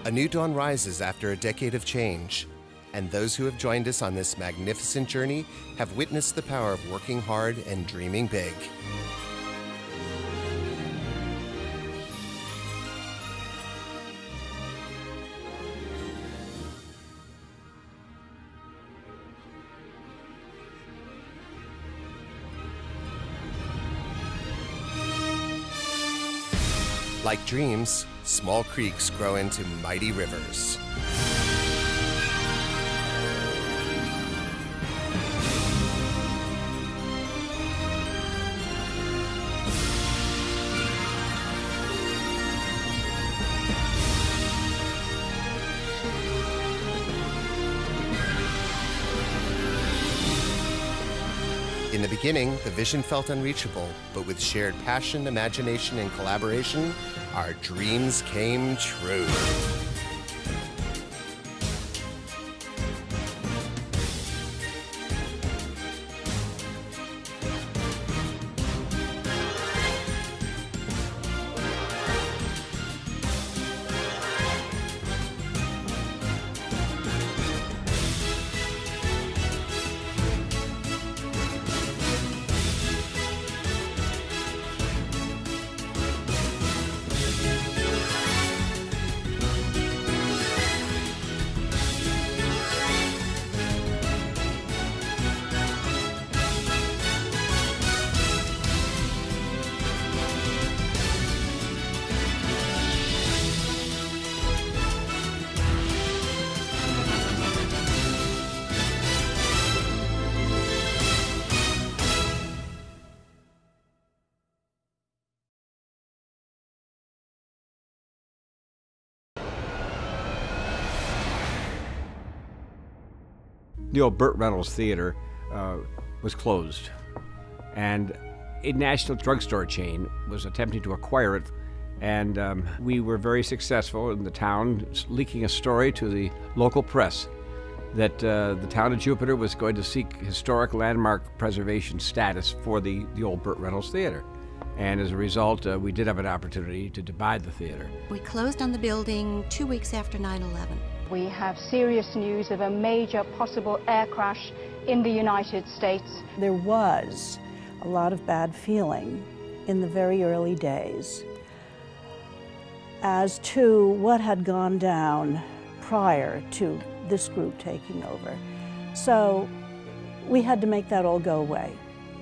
A new dawn rises after a decade of change, and those who have joined us on this magnificent journey have witnessed the power of working hard and dreaming big. Like dreams, small creeks grow into mighty rivers. In the beginning, the vision felt unreachable, but with shared passion, imagination, and collaboration, our dreams came true. The old Burt Reynolds Theater was closed, and a national drugstore chain was attempting to acquire it, and we were very successful in the town leaking a story to the local press that the town of Jupiter was going to seek historic landmark preservation status for the old Burt Reynolds Theater. And as a result, we did have an opportunity to buy the theater. We closed on the building 2 weeks after 9/11. We have serious news of a major possible air crash in the United States. There was a lot of bad feeling in the very early days as to what had gone down prior to this group taking over. So we had to make that all go away.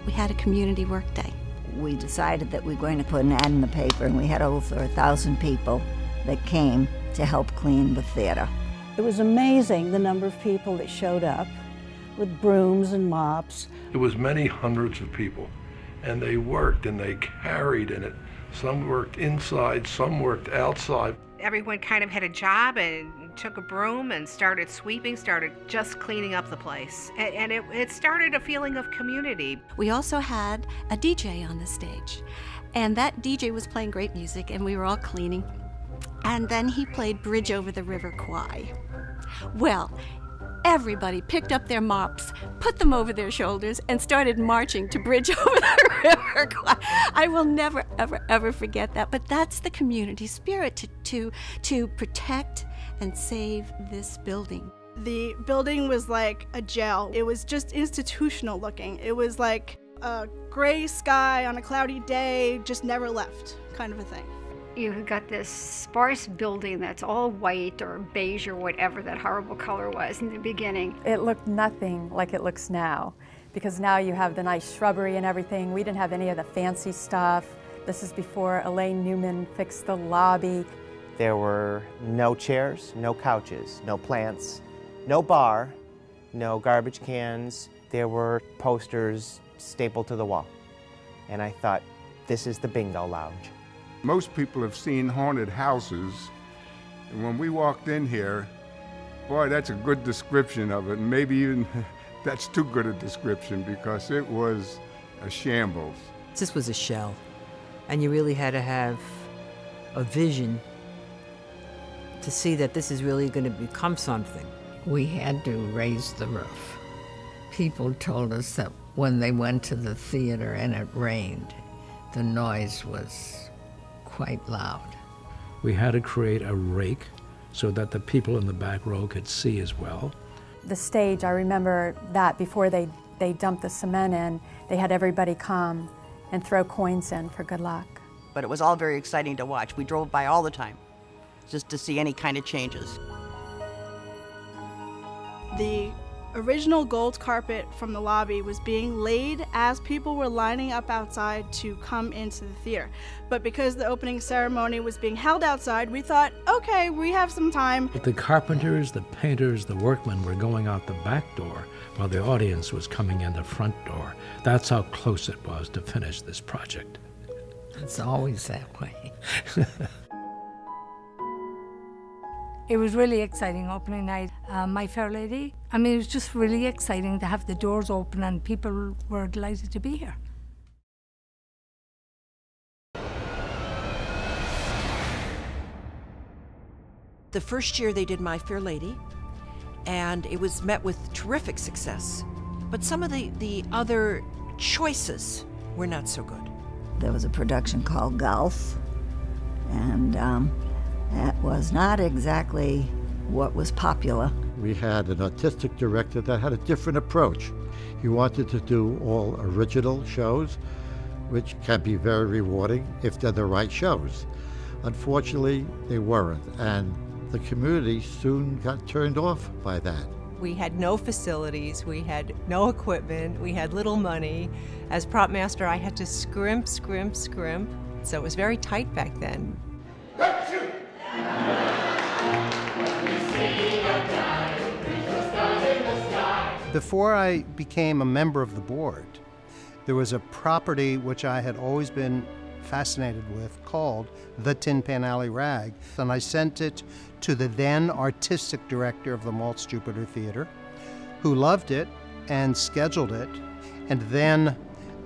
We had a community work day. We decided that we were going to put an ad in the paper, and we had over 1,000 people that came to help clean the theater. It was amazing the number of people that showed up with brooms and mops. It was many hundreds of people, and they worked and they carried in it. Some worked inside, some worked outside. Everyone kind of had a job and took a broom and started sweeping, started just cleaning up the place. And it started a feeling of community. We also had a DJ on the stage, and that DJ was playing great music, and we were all cleaning. And then he played Bridge Over the River Kwai. Well, everybody picked up their mops, put them over their shoulders, and started marching to Bridge Over the River Kwai. I will never, ever, ever forget that. But that's the community spirit to protect and save this building. The building was like a jail. It was just institutional looking. It was like a gray sky on a cloudy day, just never left kind of a thing. You've got this sparse building that's all white or beige or whatever that horrible color was in the beginning. It looked nothing like it looks now, because now you have the nice shrubbery and everything. We didn't have any of the fancy stuff. This is before Elaine Newman fixed the lobby. There were no chairs, no couches, no plants, no bar, no garbage cans. There were posters stapled to the wall. And I thought, this is the bingo lounge. Most people have seen haunted houses, and when we walked in here, boy, that's a good description of it. Maybe even that's too good a description, because it was a shambles. This was a shell, and you really had to have a vision to see that this is really going to become something. We had to raise the roof. People told us that when they went to the theater and it rained, the noise was quite loud. We had to create a rake so that the people in the back row could see as well. The stage, I remember that before they dumped the cement in, they had everybody come and throw coins in for good luck. But it was all very exciting to watch. We drove by all the time just to see any kind of changes. The original gold carpet from the lobby was being laid as people were lining up outside to come into the theater. But because the opening ceremony was being held outside, we thought, okay, we have some time. But the carpenters, the painters, the workmen were going out the back door while the audience was coming in the front door. That's how close it was to finish this project. It's always that way. It was really exciting opening night. My Fair Lady, I mean, it was just really exciting to have the doors open and people were delighted to be here. The first year they did My Fair Lady, and it was met with terrific success. But some of the other choices were not so good. There was a production called Golf, and that was not exactly what was popular. We had an artistic director that had a different approach. He wanted to do all original shows, which can be very rewarding if they're the right shows. Unfortunately, they weren't, and the community soon got turned off by that. We had no facilities, we had no equipment, we had little money. As prop master, I had to scrimp, so it was very tight back then. Before I became a member of the board, there was a property which I had always been fascinated with called the Tin Pan Alley Rag, and I sent it to the then artistic director of the Maltz Jupiter Theater, who loved it and scheduled it, and then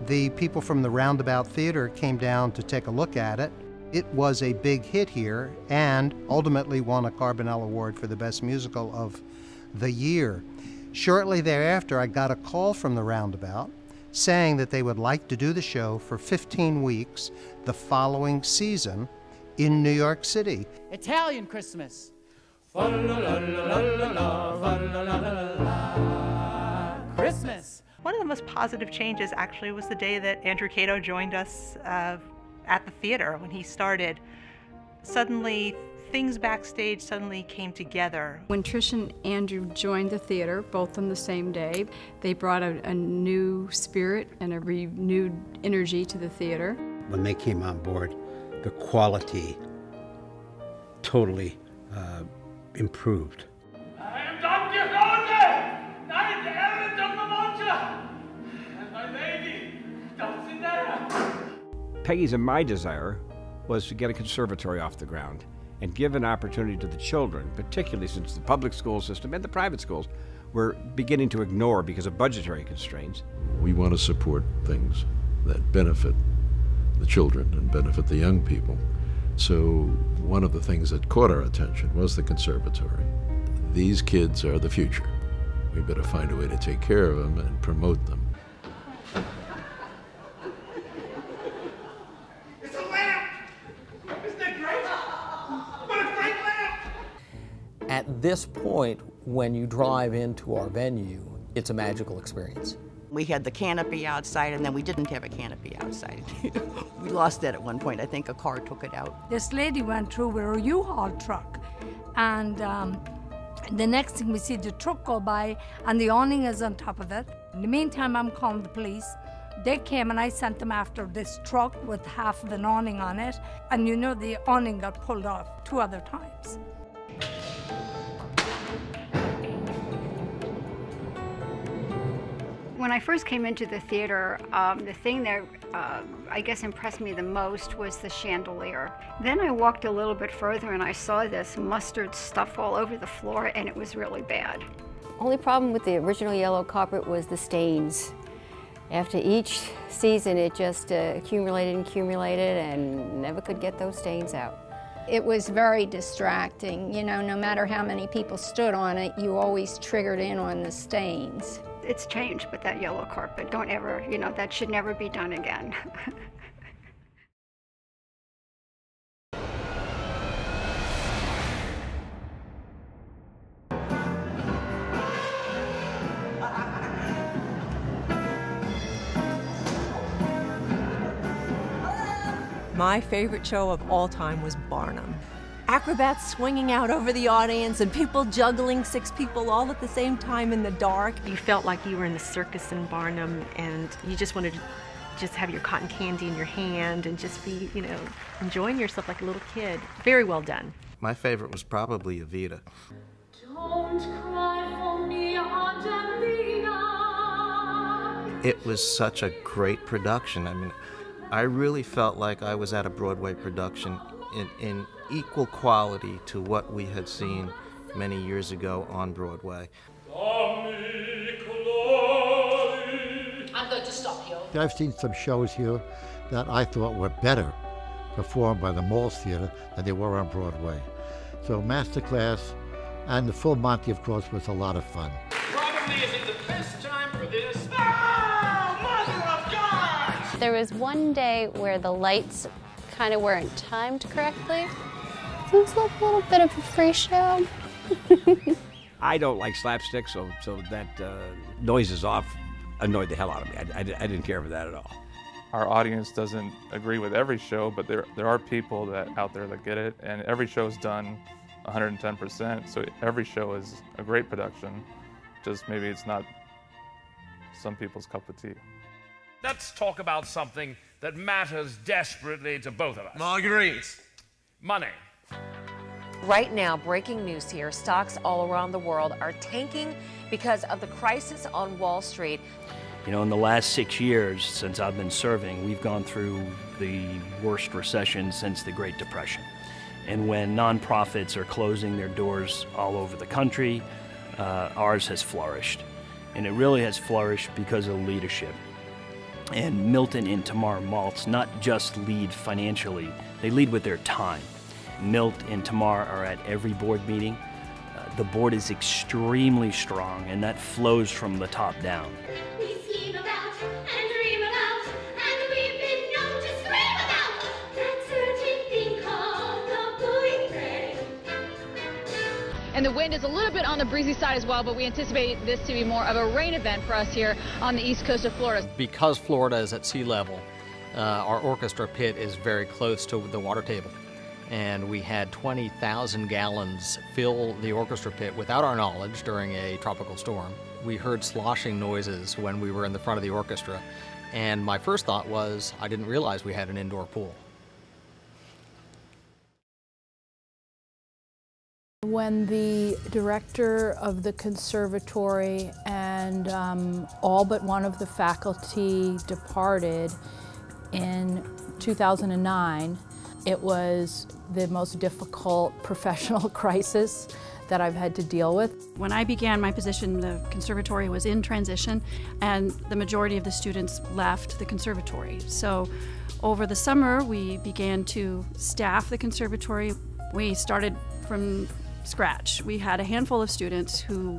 the people from the Roundabout Theater came down to take a look at it. It was a big hit here and ultimately won a Carbonell Award for the best musical of the year. Shortly thereafter, I got a call from the Roundabout saying that they would like to do the show for 15 weeks the following season in New York City. Italian Christmas. Christmas. One of the most positive changes actually was the day that Andrew Cato joined us at the theater when he started. Suddenly, things backstage suddenly came together. When Trish and Andrew joined the theater, both on the same day, they brought a new spirit and a renewed energy to the theater. When they came on board, the quality totally improved. Peggy's and my desire was to get a conservatory off the ground and give an opportunity to the children, particularly since the public school system and the private schools were beginning to ignore because of budgetary constraints. We want to support things that benefit the children and benefit the young people. So one of the things that caught our attention was the conservatory. These kids are the future. We better find a way to take care of them and promote them. At this point, when you drive into our venue, it's a magical experience. We had the canopy outside, and then we didn't have a canopy outside. We lost that at one point. I think a car took it out. This lady went through with her U-Haul truck, and the next thing we see the truck go by, and the awning is on top of it. In the meantime, I'm calling the police. They came, and I sent them after this truck with half of an awning on it, and you know the awning got pulled off 2 other times. When I first came into the theater, the thing that I guess impressed me the most was the chandelier. Then I walked a little bit further and I saw this mustard stuff all over the floor, and it was really bad. Only problem with the original yellow carpet was the stains. After each season, it just accumulated and never could get those stains out. It was very distracting. You know, no matter how many people stood on it, you always triggered in on the stains. It's changed, but that yellow carpet, don't ever, you know, that should never be done again. My favorite show of all time was Barnum. Acrobats swinging out over the audience and people juggling 6 people all at the same time in the dark. You felt like you were in the circus in Barnum, and you just wanted to just have your cotton candy in your hand and just be, you know, enjoying yourself like a little kid. Very well done. My favorite was probably Evita. Don't cry for me, Angelina. It was such a great production. I mean, I really felt like I was at a Broadway production in equal quality to what we had seen many years ago on Broadway. I'm going to stop you. I've seen some shows here that I thought were better performed by the Maltz Theater than they were on Broadway. So Masterclass and the Full Monty, of course, was a lot of fun. Probably isn't the best time for this. Oh, Mother of God! There was one day where the lights kind of weren't timed correctly. It was like a little bit of a free show. I don't like slapstick, so that noise is off annoyed the hell out of me. I didn't care for that at all. Our audience doesn't agree with every show, but there are people out there that get it, and every show is done 110%, so every show is a great production, just maybe it's not some people's cup of tea. Let's talk about something that matters desperately to both of us. Marguerite. Money. Right now, breaking news here, stocks all around the world are tanking because of the crisis on Wall Street. You know, in the last 6 years since I've been serving, we've gone through the worst recession since the Great Depression. And when nonprofits are closing their doors all over the country, ours has flourished. And it really has flourished because of leadership. And Milton and Tamar Maltz not just lead financially, they lead with their time. Milt and Tamar are at every board meeting. The board is extremely strong, and that flows from the top down. We scheme about and dream about, and we've been known to scream about that certain thing called the going gray. And the wind is a little bit on the breezy side as well, but we anticipate this to be more of a rain event for us here on the east coast of Florida. Because Florida is at sea level, our orchestra pit is very close to the water table. And we had 20,000 gallons fill the orchestra pit without our knowledge during a tropical storm. We heard sloshing noises when we were in the front of the orchestra, and my first thought was I didn't realize we had an indoor pool. When the director of the conservatory and all but one of the faculty departed in 2009, it was the most difficult professional crisis that I've had to deal with. When I began my position, the conservatory was in transition, and the majority of the students left the conservatory. So over the summer, we began to staff the conservatory. We started from scratch. We had a handful of students who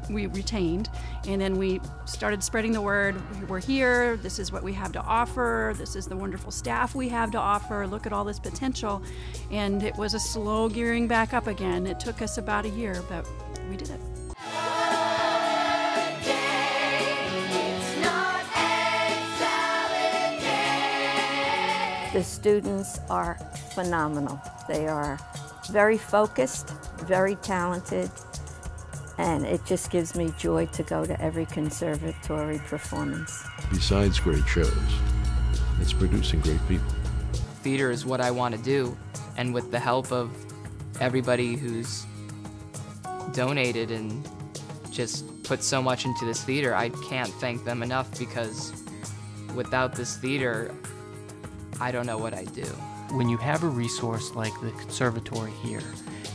we retained, and then we started spreading the word. We're here, this is what we have to offer, this is the wonderful staff we have to offer, look at all this potential. And it was a slow gearing back up again. It took us about a year, but we did it. The students are phenomenal. They are very focused, very talented, and it just gives me joy to go to every conservatory performance. Besides great shows, it's producing great people. Theater is what I want to do, and with the help of everybody who's donated and just put so much into this theater, I can't thank them enough, because without this theater, I don't know what I'd do. When you have a resource like the conservatory here,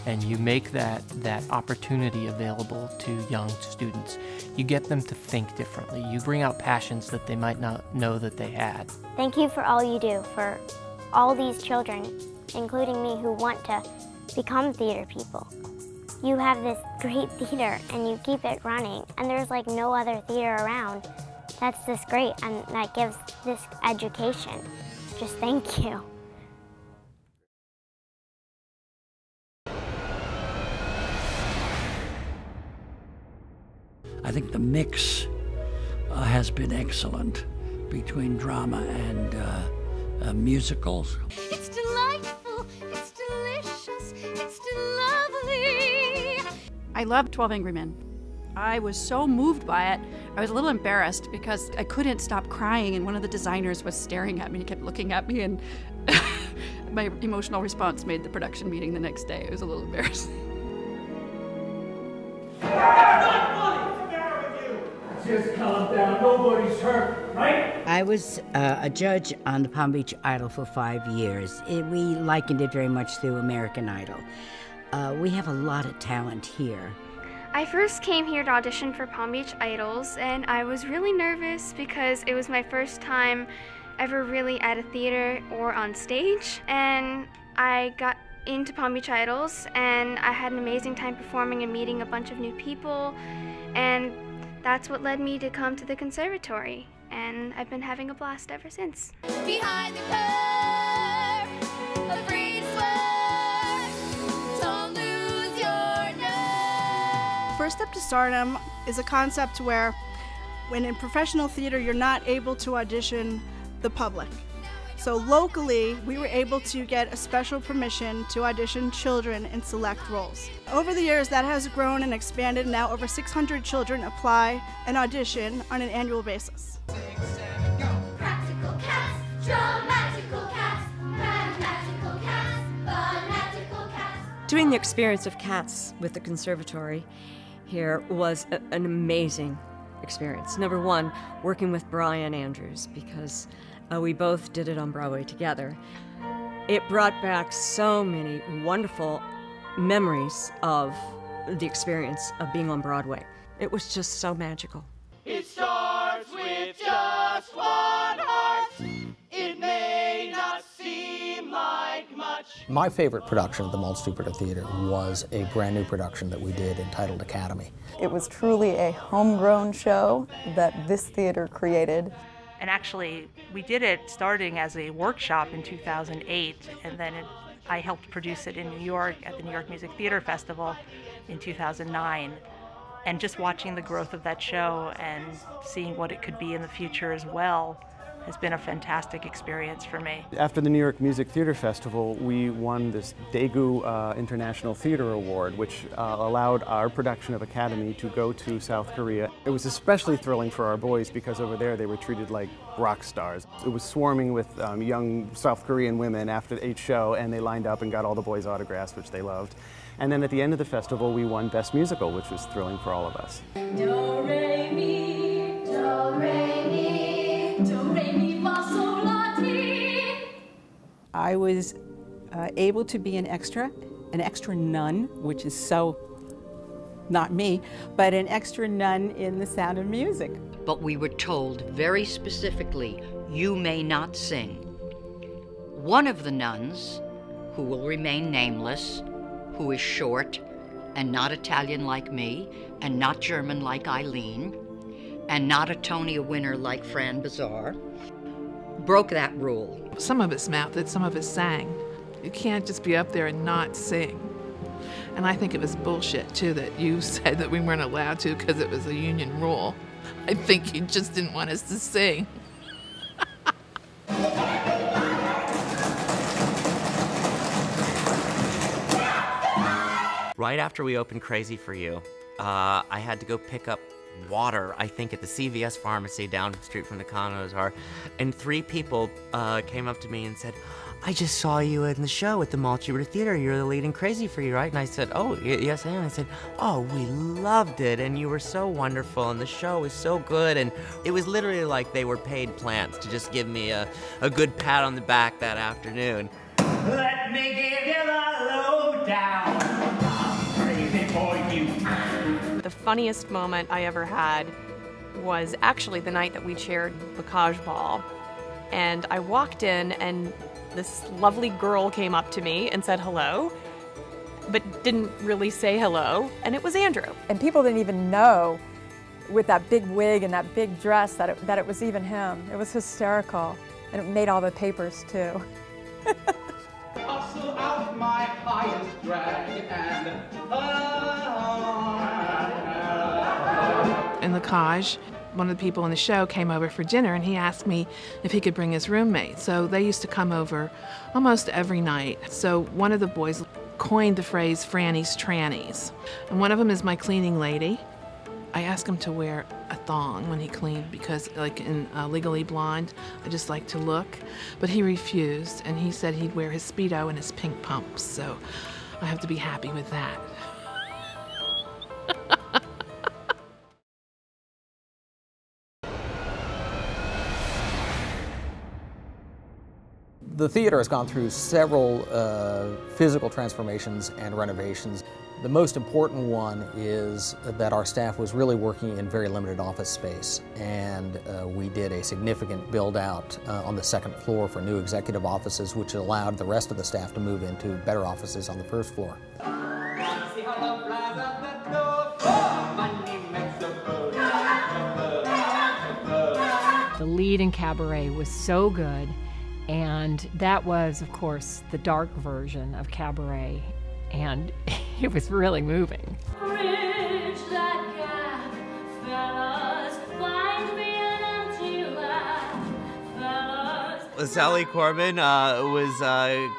and you make that opportunity available to young students, you get them to think differently. You bring out passions that they might not know that they had. Thank you for all you do for all these children, including me, who want to become theater people. You have this great theater and you keep it running, and there's like no other theater around. That's just great, and that gives this education. Just thank you. I think the mix has been excellent between drama musicals. It's delightful, it's delicious, it's lovely. I love 12 Angry Men. I was so moved by it. I was a little embarrassed because I couldn't stop crying, and one of the designers was staring at me. He kept looking at me, and my emotional response made the production meeting the next day. It was a little embarrassing. Just calm down, nobody's hurt, right? I was a judge on the Palm Beach Idol for 5 years. We likened it very much to American Idol. We have a lot of talent here. I first came here to audition for Palm Beach Idols, and I was really nervous because it was my first time ever really at a theater or on stage. And I got into Palm Beach Idols, and I had an amazing time performing and meeting a bunch of new people, and that's what led me to come to the conservatory, and I've been having a blast ever since. Behind the curve, a free swerve, don't lose your nerve. First Step to Stardom is a concept where, when in professional theater, you're not able to audition the public. So locally, we were able to get a special permission to audition children in select roles. Over the years, that has grown and expanded. Now over 600 children apply and audition on an annual basis. Practical cats, dramatical cats, mathematical cats, fanatical cats. Doing the experience of Cats with the conservatory here was an amazing experience. Number one, working with Brian Andrews, because we both did it on Broadway together. It brought back so many wonderful memories of the experience of being on Broadway. It was just so magical. It starts with just one heart. It may not seem like much. My favorite production of the Maltz Theater was a brand new production that we did entitled Academy. It was truly a homegrown show that this theater created. And actually, we did it starting as a workshop in 2008, and then I helped produce it in New York at the New York Music Theater Festival in 2009. And just watching the growth of that show and seeing what it could be in the future as well has been a fantastic experience for me. After the New York Music Theater Festival, we won this Daegu International Theater Award, which allowed our production of Academy to go to South Korea. It was especially thrilling for our boys because over there they were treated like rock stars. It was swarming with young South Korean women after each show, and they lined up and got all the boys' autographs, which they loved. And then at the end of the festival, we won Best Musical, which was thrilling for all of us. Do, re, mi, do, re, mi, do, re, mi, fa, sol, la, ti. I was able to be an extra nun, which is so not me, but an extra nun in The Sound of Music. But we were told very specifically, you may not sing. One of the nuns, who will remain nameless, who is short and not Italian like me, and not German like Eileen, and not a Tony winner like Fran Bazar, broke that rule. Some of us mouthed, some of us sang. You can't just be up there and not sing. And I think it was bullshit, too, that you said that we weren't allowed to because it was a union rule. I think you just didn't want us to sing. Right after we opened Crazy for You, I had to go pick up water, I think, at the CVS pharmacy down the street from the condos are, and 3 people came up to me and said, I just saw you in the show at the Maltz Theater. You're the lead in Crazy for You, right? And I said, oh, yes, I am. I said, oh, we loved it, and you were so wonderful, and the show was so good, and it was literally like they were paid plants to just give me a good pat on the back that afternoon. Let me give you the lowdown. The funniest moment I ever had was actually the night that we chaired Bocage Ball. And I walked in and this lovely girl came up to me and said hello, but didn't really say hello, and it was Andrew. And people didn't even know, with that big wig and that big dress, that it was even him. It was hysterical, and it made all the papers too. Hustle out my highest drag and In the Cage, One of the people in the show came over for dinner, and he asked me if he could bring his roommate. So they used to come over almost every night. So one of the boys coined the phrase Franny's Trannies. And one of them is my cleaning lady. I asked him to wear a thong when he cleaned because, like in Legally Blonde, I just like to look. But he refused, and he said he'd wear his Speedo and his pink pumps. So I have to be happy with that. The theater has gone through several physical transformations and renovations. The most important one is that our staff was really working in very limited office space, and we did a significant build out on the second floor for new executive offices, which allowed the rest of the staff to move into better offices on the first floor. The lead in Cabaret was so good. And that was, of course, the dark version of Cabaret, and it was really moving. Bridge that gap, fellas, find me an empty lap, fellas. Sally Corman was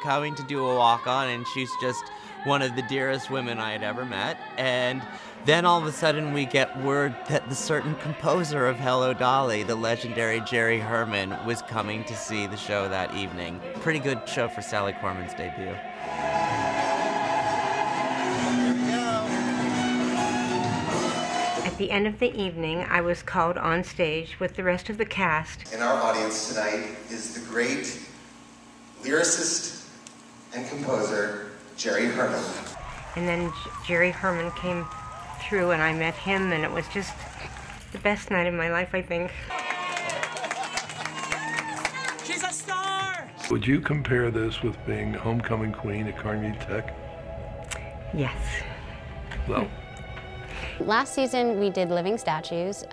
coming to do a walk-on, and she's just one of the dearest women I had ever met. And then all of a sudden we get word that the certain composer of Hello Dolly, the legendary Jerry Herman, was coming to see the show that evening. Pretty good show for Sally Corman's debut. At the end of the evening, I was called on stage with the rest of the cast. In our audience tonight is the great lyricist and composer, Jerry Herman. And then Jerry Herman came through and I met him, and it was just the best night of my life, I think. She's a star! Would you compare this with being homecoming queen at Carnegie Tech? Yes. Well. Last season we did Living Statues.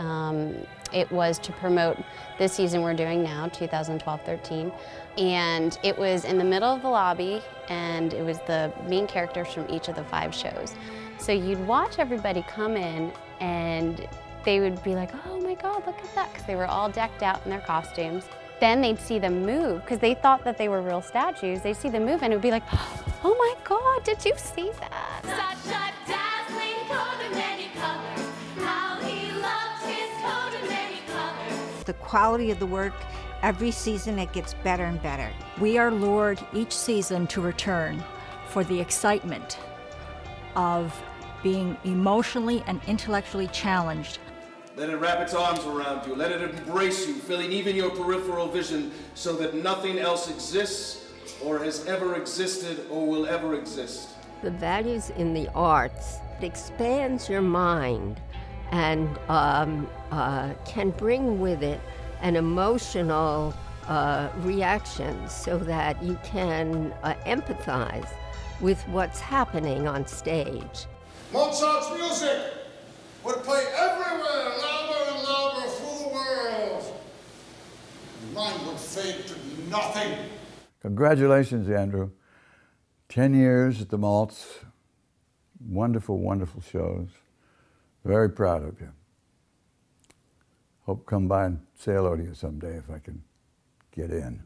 It was to promote this season we're doing now, 2012-13. And it was in the middle of the lobby, and it was the main characters from each of the 5 shows. So you'd watch everybody come in, and they would be like, oh my God, look at that, because they were all decked out in their costumes. Then they'd see them move, because they thought that they were real statues. They'd see them move, and it would be like, oh my God, did you see that? Such a dazzling coat of many colors, how he loved his coat of many colors. The quality of the work, every season it gets better and better. We are lured each season to return for the excitement of being emotionally and intellectually challenged. Let it wrap its arms around you. Let it embrace you, filling even your peripheral vision so that nothing else exists or has ever existed or will ever exist. The values in the arts, it expands your mind and can bring with it an emotional reaction so that you can empathize with what's happening on stage. Mozart's music would play everywhere, louder and louder through the world. And mine would fade to nothing. Congratulations, Andrew. 10 years at the Maltz. Wonderful, wonderful shows. Very proud of you. Hope to come by and say hello to you someday if I can get in.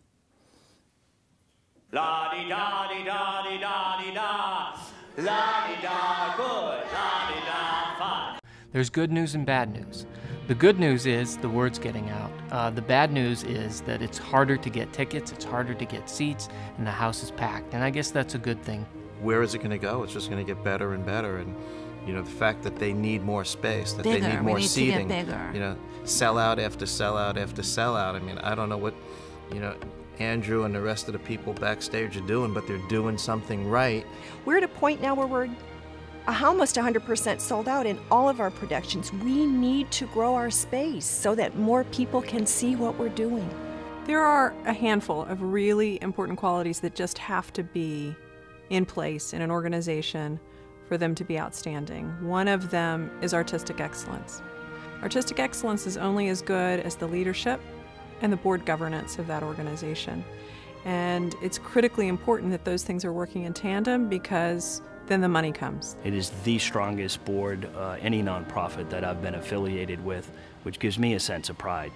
La-di-da-di-da-di-da-di-da. La-di-da, good. La-di-da, fine. There's good news and bad news. The good news is the word's getting out. The bad news is that it's harder to get tickets, it's harder to get seats, and the house is packed. And I guess that's a good thing. Where is it going to go? It's just going to get better and better. And you know, the fact that they need more space, that bigger. They need more we need seating. To get bigger. You know, sellout after sellout after sellout. I mean, I don't know what, you know, Andrew and the rest of the people backstage are doing, but they're doing something right. We're at a point now where we're almost 100% sold out in all of our productions. We need to grow our space so that more people can see what we're doing. There are a handful of really important qualities that just have to be in place in an organization for them to be outstanding. One of them is artistic excellence. Artistic excellence is only as good as the leadership and the board governance of that organization. And it's critically important that those things are working in tandem because then the money comes. It is the strongest board any nonprofit that I've been affiliated with which gives me a sense of pride.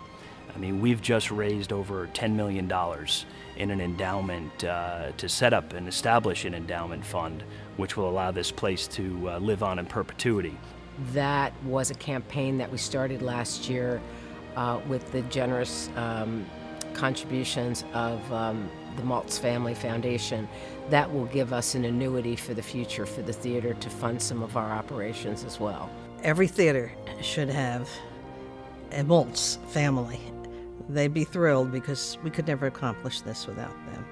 I mean, we've just raised over $10 million in an endowment to set up and establish an endowment fund, which will allow this place to live on in perpetuity. That was a campaign that we started last year with the generous contributions of the Maltz Family Foundation. That will give us an annuity for the future for the theater to fund some of our operations as well. Every theater should have a Maltz family. They'd be thrilled because we could never accomplish this without them.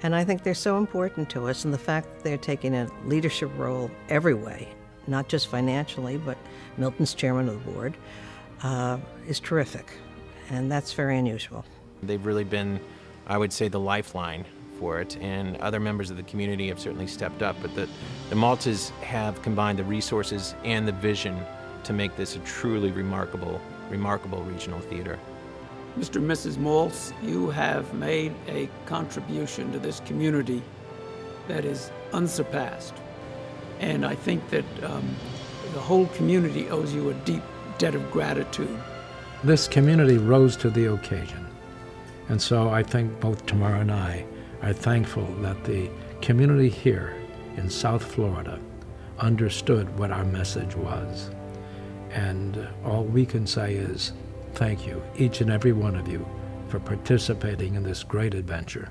And I think they're so important to us, and the fact that they're taking a leadership role every way, not just financially, but Milton's chairman of the board, is terrific, and that's very unusual. They've really been, I would say, the lifeline for it, and other members of the community have certainly stepped up, but the Maltzes have combined the resources and the vision to make this a truly remarkable regional theater. Mr. and Mrs. Maltz, you have made a contribution to this community that is unsurpassed. And I think that the whole community owes you a deep debt of gratitude. This community rose to the occasion. And so I think both Tamara and I are thankful that the community here in South Florida understood what our message was. And all we can say is thank you, each and every one of you, for participating in this great adventure.